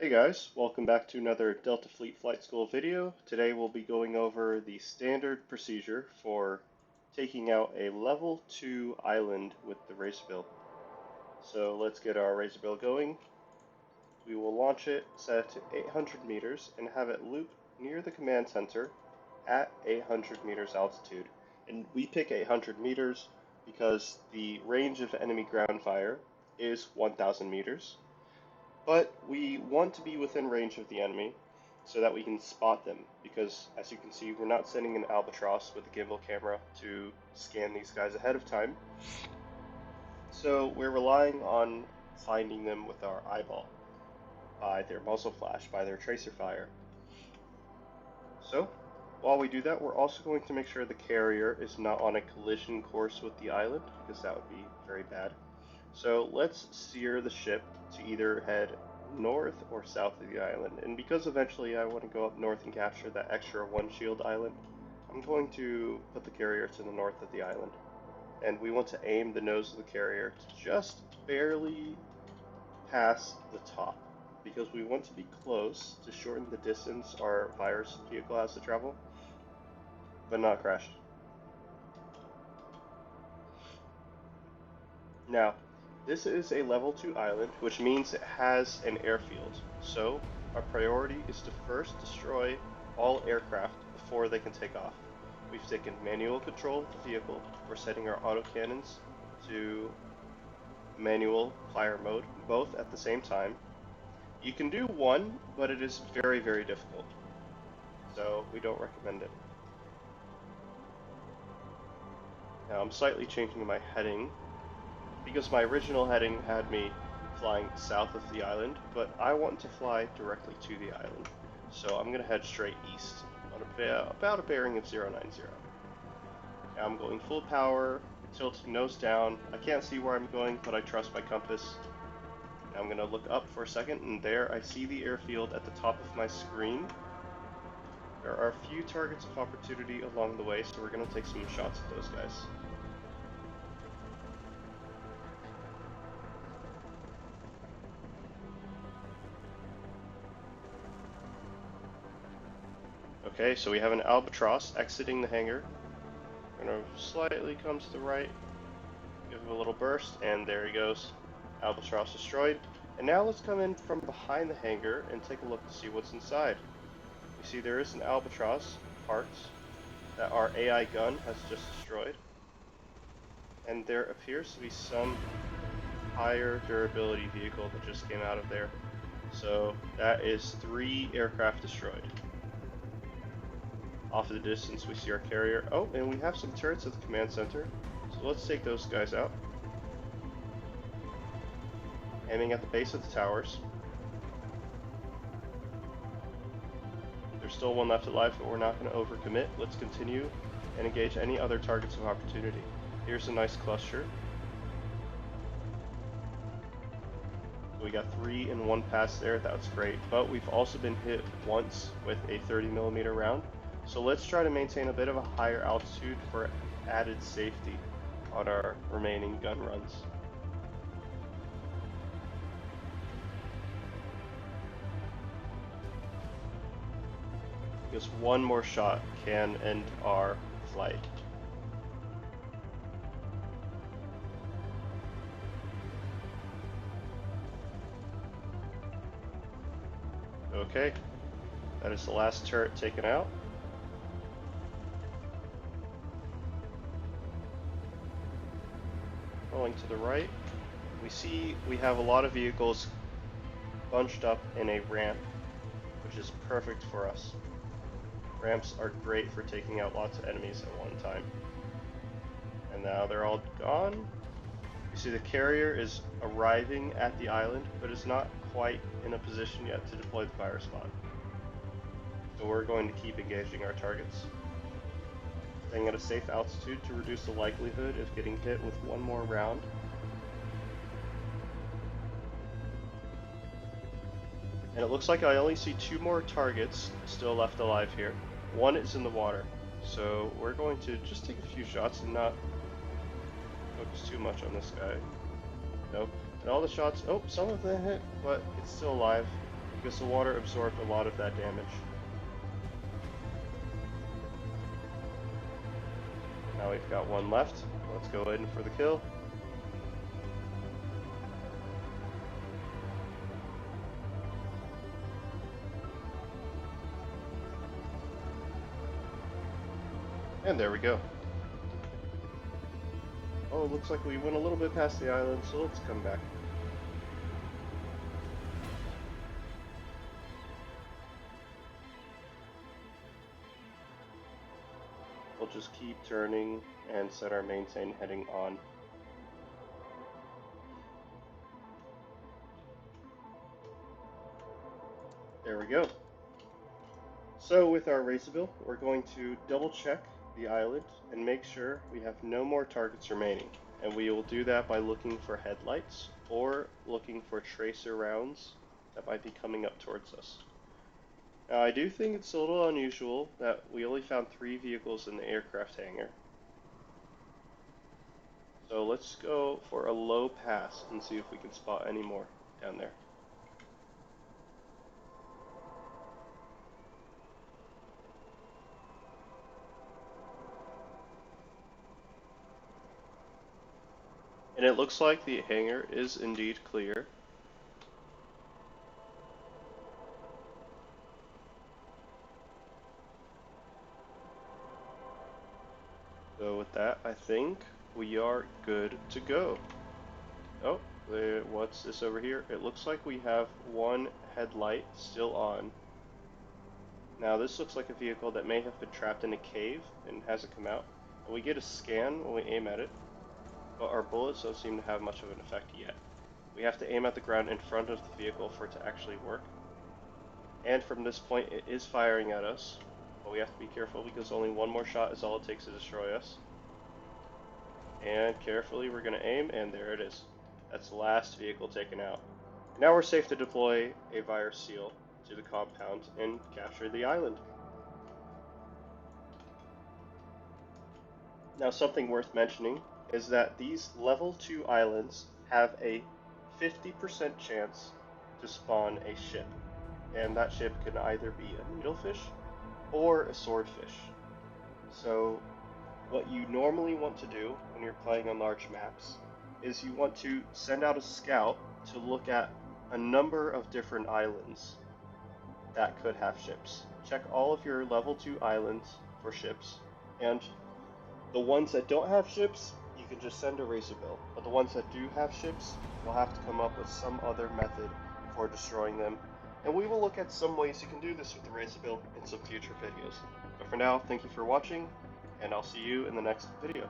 Hey guys, welcome back to another Delta Fleet Flight School video. Today we'll be going over the standard procedure for taking out a level 2 island with the Razorbill. So let's get our Razorbill going. We will launch it, set it to 800 meters, and have it loop near the command center at 800 meters altitude. And we pick 800 meters because the range of enemy ground fire is 1000 meters. But we want to be within range of the enemy so that we can spot them, because as you can see, we're not sending an albatross with a gimbal camera to scan these guys ahead of time. So we're relying on finding them with our eyeball, by their muzzle flash, by their tracer fire. So while we do that, we're also going to make sure the carrier is not on a collision course with the island, because that would be very bad. So let's steer the ship to either head north or south of the island. And because eventually I want to go up north and capture that extra one shield island, I'm going to put the carrier to the north of the island. And we want to aim the nose of the carrier to just barely pass the top, because we want to be close to shorten the distance our virus vehicle has to travel, but not crash. Now, this is a level 2 island, which means it has an airfield. So our priority is to first destroy all aircraft before they can take off. We've taken manual control of the vehicle. We're setting our autocannons to manual fire mode, both at the same time. You can do one, but it is very, very difficult. So we don't recommend it. Now I'm slightly changing my heading, because my original heading had me flying south of the island, but I want to fly directly to the island. So I'm going to head straight east on about a bearing of 090. Now I'm going full power, tilting nose down. I can't see where I'm going, but I trust my compass. Now I'm going to look up for a second, and there I see the airfield at the top of my screen. There are a few targets of opportunity along the way, so we're going to take some shots at those guys. Okay, so we have an albatross exiting the hangar. We're going to slightly come to the right, give him a little burst, and there he goes. Albatross destroyed. And now let's come in from behind the hangar and take a look to see what's inside. You see there is an albatross parts that our AI gun has just destroyed. And there appears to be some higher durability vehicle that just came out of there. So that is 3 aircraft destroyed. Off in the distance we see our carrier. Oh, and we have some turrets at the command center. So let's take those guys out. Aiming at the base of the towers. There's still one left alive, but we're not going to overcommit. Let's continue and engage any other targets of opportunity. Here's a nice cluster. We got 3 in one pass there. That's great. But we've also been hit once with a 30mm round. So let's try to maintain a bit of a higher altitude for added safety on our remaining gun runs. Because one more shot can end our flight. Okay, that is the last turret taken out. Rolling to the right, we see we have a lot of vehicles bunched up in a ramp, which is perfect for us. Ramps are great for taking out lots of enemies at one time. And now they're all gone. You see the carrier is arriving at the island, but is not quite in a position yet to deploy the fire spot. So we're going to keep engaging our targets. Staying at a safe altitude to reduce the likelihood of getting hit with one more round. And it looks like I only see 2 more targets still left alive here. One is in the water. So we're going to just take a few shots and not focus too much on this guy. Nope. And all the shots, oh, some of them hit, but it's still alive. because the water absorbed a lot of that damage. Now we've got one left. Let's go in for the kill. And there we go. Oh, it looks like we went a little bit past the island, so let's come back. We'll just keep turning and set our maintain heading on. There we go. So with our Razorbill, we're going to double check the island and make sure we have no more targets remaining. And we will do that by looking for headlights or looking for tracer rounds that might be coming up towards us. Now I do think it's a little unusual that we only found 3 vehicles in the aircraft hangar. So let's go for a low pass and see if we can spot any more down there. And it looks like the hangar is indeed clear. So with that, I think we are good to go. Oh, what's this over here? It looks like we have one headlight still on. Now this looks like a vehicle that may have been trapped in a cave and hasn't come out. And we get a scan when we aim at it, but our bullets don't seem to have much of an effect yet. We have to aim at the ground in front of the vehicle for it to actually work. And from this point it is firing at us, but we have to be careful because only one more shot is all it takes to destroy us. And carefully we're going to aim, and there it is. That's the last vehicle taken out. Now we're safe to deploy a virus seal to the compound and capture the island. Now something worth mentioning is that these level 2 islands have a 50% chance to spawn a ship. And that ship can either be a needlefish or a swordfish. So what you normally want to do when you're playing on large maps is you want to send out a scout to look at a number of different islands that could have ships. Check all of your level 2 islands for ships, and the ones that don't have ships, you can just send a Razorbill. But the ones that do have ships, you'll have to come up with some other method for destroying them. And we will look at some ways you can do this with the Razorbill in some future videos. But for now, thank you for watching, and I'll see you in the next video.